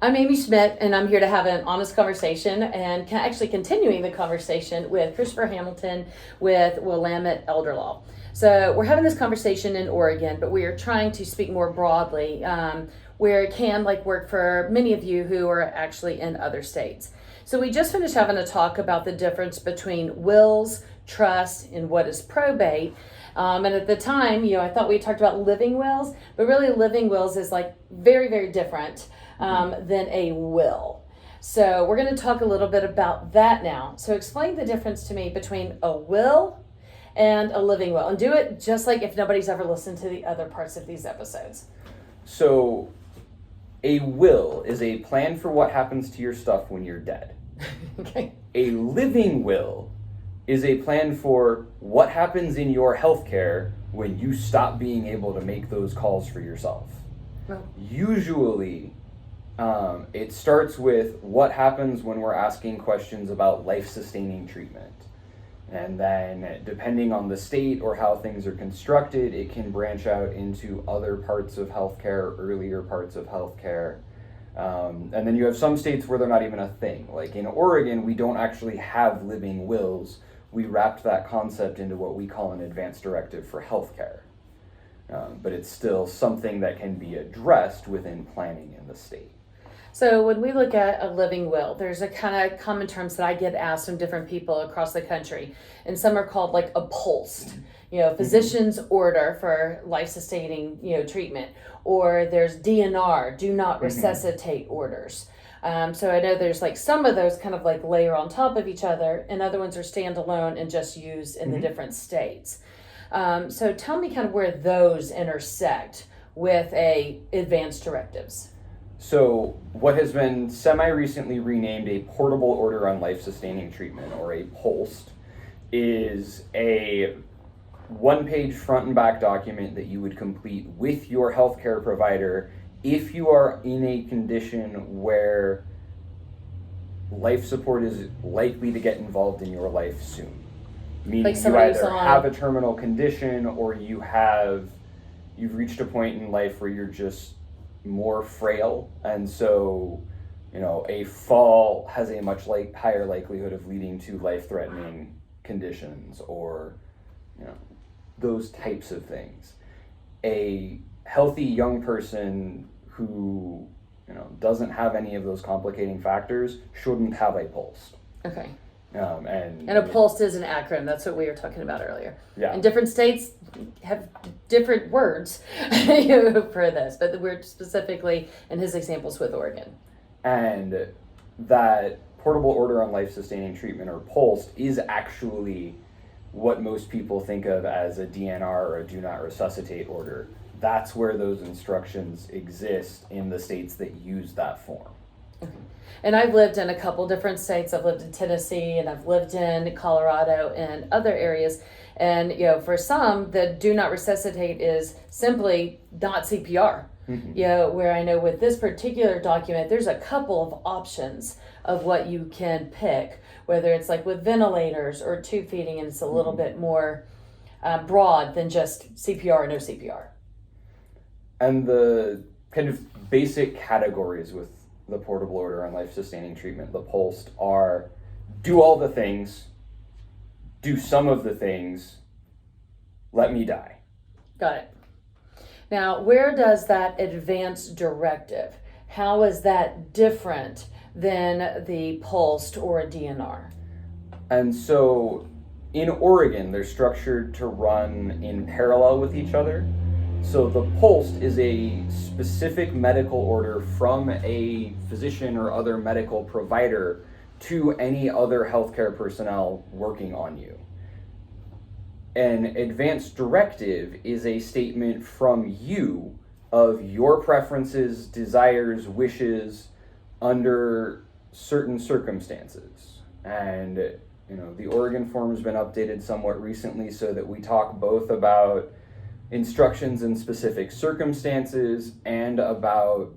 I'm Amy Schmidt, and I'm here to have an honest conversation and actually continuing the conversation with Christopher Hamilton with Willamette Elder Law. So we're having this conversation in Oregon, but we are trying to speak more broadly where it can work for many of you who are actually in other states. So we just finished having a talk about the difference between wills, trust, and what is probate. And at the time, I thought we talked about living wills, but really living wills is very, very different than a will. So we're going to talk a little bit about that now. So explain the difference to me between a will and a living will, and do it just like if nobody's ever listened to the other parts of these episodes. So a will is a plan for what happens to your stuff when you're dead. Okay. A living will is a plan for what happens in your healthcare when you stop being able to make those calls for yourself. Oh. Usually, it starts with what happens when we're asking questions about life-sustaining treatment. And then, depending on the state or how things are constructed, it can branch out into other parts of healthcare, earlier parts of healthcare. And then you have some states where they're not even a thing. Like in Oregon, we don't actually have living wills. We wrapped that concept into what we call an advance directive for healthcare. But it's still something that can be addressed within planning in the state. So when we look at a living will, there's a kind of common terms that I get asked from different people across the country. And some are called a POLST, physician's order for life-sustaining, treatment. Or there's DNR, do not resuscitate orders. So I know there's some of those kind of layer on top of each other, and other ones are standalone and just used in the different states. So tell me kind of where those intersect with advanced directives. So what has been semi-recently renamed a portable order on life-sustaining treatment, or a POLST, is a one-page front and back document that you would complete with your healthcare provider if you are in a condition where life support is likely to get involved in your life soon. Meaning you either have a terminal condition or you've reached a point in life where you're just more frail, and so a fall has a much higher likelihood of leading to life-threatening conditions, or those types of things. A healthy young person who doesn't have any of those complicating factors shouldn't have a POLST. Okay. And a POLST is an acronym. That's what we were talking about earlier. Yeah. And different states have different words for this, but we're specifically in his examples with Oregon. And that portable order on life-sustaining treatment, or POLST, is actually what most people think of as a DNR, or a do not resuscitate order. That's where those instructions exist in the states that use that form. Okay. And I've lived in a couple different states. I've lived in Tennessee, and I've lived in Colorado and other areas. And, for some, the do not resuscitate is simply not CPR. Where I know with this particular document, there's a couple of options of what you can pick, whether it's with ventilators or tube feeding, and it's a little bit more broad than just CPR or no CPR. And the kind of basic categories with the portable order on life-sustaining treatment, the POLST, are do all the things, do some of the things, let me die. Got it. Now, where does that advance directive, how is that different than the POLST or a DNR? And so in Oregon, they're structured to run in parallel with each other. So the POLST is a specific medical order from a physician or other medical provider to any other healthcare personnel working on you. An advance directive is a statement from you of your preferences, desires, wishes under certain circumstances. And the Oregon form has been updated somewhat recently so that we talk both about instructions in specific circumstances and about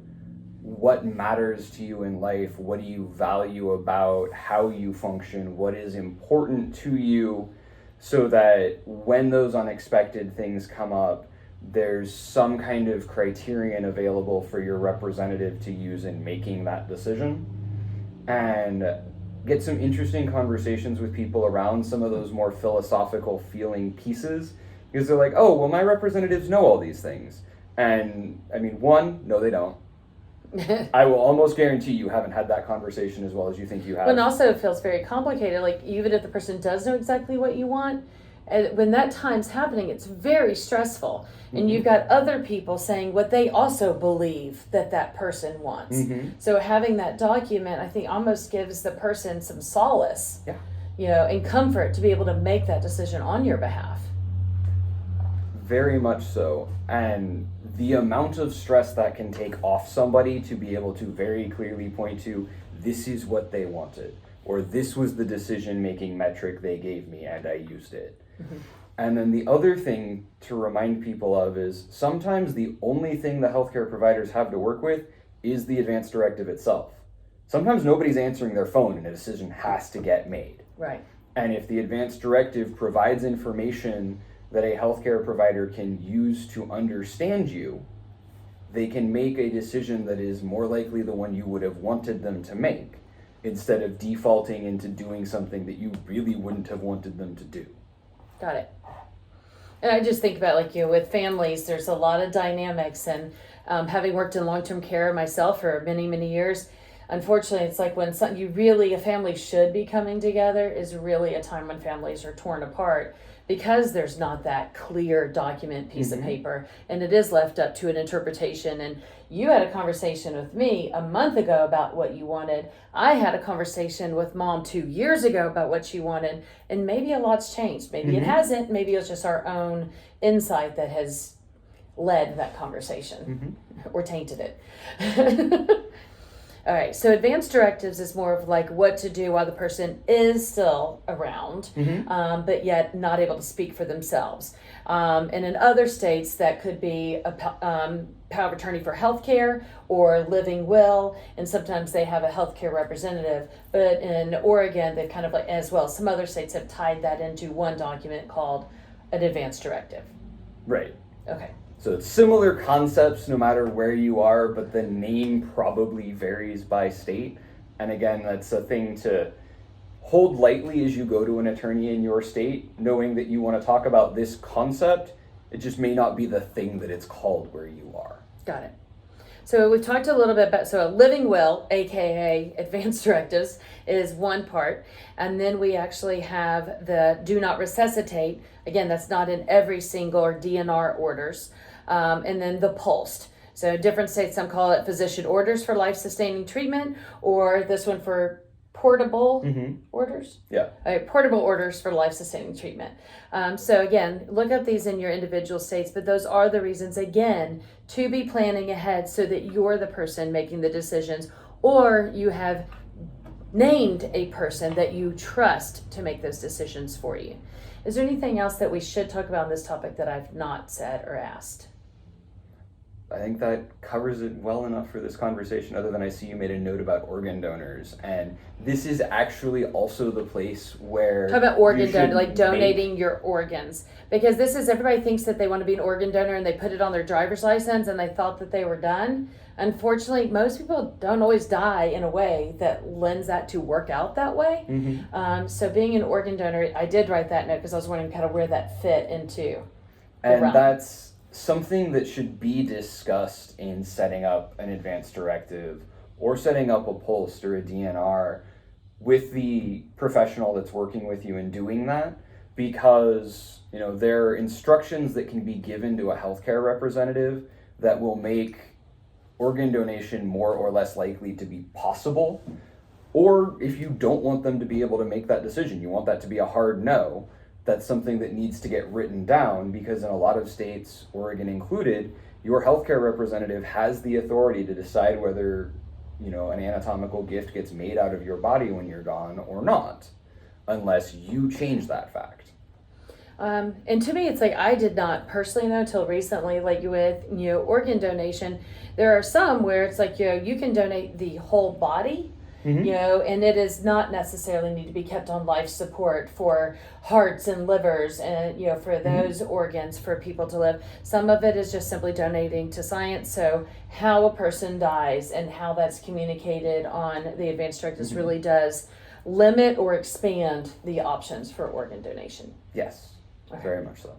what matters to you in life, what do you value about how you function, what is important to you, so that when those unexpected things come up, there's some kind of criterion available for your representative to use in making that decision, and get some interesting conversations with people around some of those more philosophical feeling pieces, because they're like, oh, well, my representatives know all these things. And I mean, one, no, they don't. I will almost guarantee you haven't had that conversation as well as you think you have. And also it feels very complicated. Like, even if the person does know exactly what you want, when that time's happening, it's very stressful. And you've got other people saying what they also believe that person wants. So having that document, I think, almost gives the person some solace, and comfort to be able to make that decision on your behalf. Very much so. And the amount of stress that can take off somebody to be able to very clearly point to, this is what they wanted, or this was the decision-making metric they gave me and I used it. And then the other thing to remind people of is sometimes the only thing the healthcare providers have to work with is the advance directive itself. Sometimes nobody's answering their phone and a decision has to get made. Right. And if the advance directive provides information that a healthcare provider can use to understand you, they can make a decision that is more likely the one you would have wanted them to make, instead of defaulting into doing something that you really wouldn't have wanted them to do. Got it. And I just think about, like, with families, there's a lot of dynamics, and having worked in long-term care myself for many, many years, unfortunately, it's like when a family should be coming together is really a time when families are torn apart, because there's not that clear document piece of paper, and it is left up to an interpretation. And you had a conversation with me a month ago about what you wanted. I had a conversation with Mom 2 years ago about what she wanted, and maybe a lot's changed. Maybe it hasn't. Maybe it's just our own insight that has led that conversation or tainted it. All right, so advanced directives is more of like what to do while the person is still around, but yet not able to speak for themselves. And in other states, that could be a power of attorney for healthcare or living will, and sometimes they have a healthcare representative. But in Oregon, they've kind of, like, as well, some other states have tied that into one document called an advanced directive. Right. Okay. So it's similar concepts no matter where you are, but the name probably varies by state. And again, that's a thing to hold lightly as you go to an attorney in your state, knowing that you want to talk about this concept. It just may not be the thing that it's called where you are. Got it. So we've talked a little bit about, so a living will, aka advanced directives, is one part. And then we actually have the do not resuscitate. Again, that's not in every single or DNR orders. And then the POLST. So different states, some call it physician orders for life-sustaining treatment, or this one for portable orders. Yeah. Portable orders for life-sustaining treatment. So again, look up these in your individual states, but those are the reasons, again, to be planning ahead so that you're the person making the decisions, or you have named a person that you trust to make those decisions for you. Is there anything else that we should talk about on this topic that I've not said or asked? I think that covers it well enough for this conversation, other than I see you made a note about organ donors. And this is actually also the place where... Talk about organ donor, like donating your organs. Because this is, everybody thinks that they want to be an organ donor and they put it on their driver's license and they thought that they were done. Unfortunately, most people don't always die in a way that lends that to work out that way. So being an organ donor, I did write that note because I was wondering kind of where that fit into the realm. that's something that should be discussed in setting up an advanced directive or setting up a POLST or a DNR with the professional that's working with you in doing that, because there are instructions that can be given to a healthcare representative that will make organ donation more or less likely to be possible. Or if you don't want them to be able to make that decision, you want that to be a hard no, that's something that needs to get written down, because in a lot of states, Oregon included, your healthcare representative has the authority to decide whether, an anatomical gift gets made out of your body when you're gone or not, unless you change that fact. And to me, it's like, I did not personally know until recently, like with, organ donation, there are some where it's like, you can donate the whole body. You know, and it is not necessarily need to be kept on life support for hearts and livers and, you know, for those organs for people to live. Some of it is just simply donating to science. So how a person dies and how that's communicated on the advanced directives really does limit or expand the options for organ donation. Yes, very much so.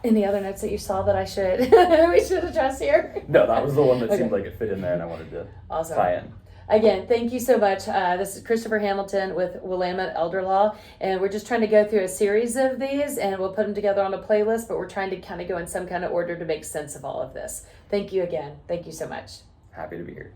Any other notes that you saw that I should we should address here? No, that was the one that seemed like it fit in there, and I wanted to tie in. Again, thank you so much. This is Christopher Hamilton with Willamette Elder Law, and we're just trying to go through a series of these, and we'll put them together on a playlist, but we're trying to kind of go in some kind of order to make sense of all of this. Thank you again. Thank you so much. Happy to be here.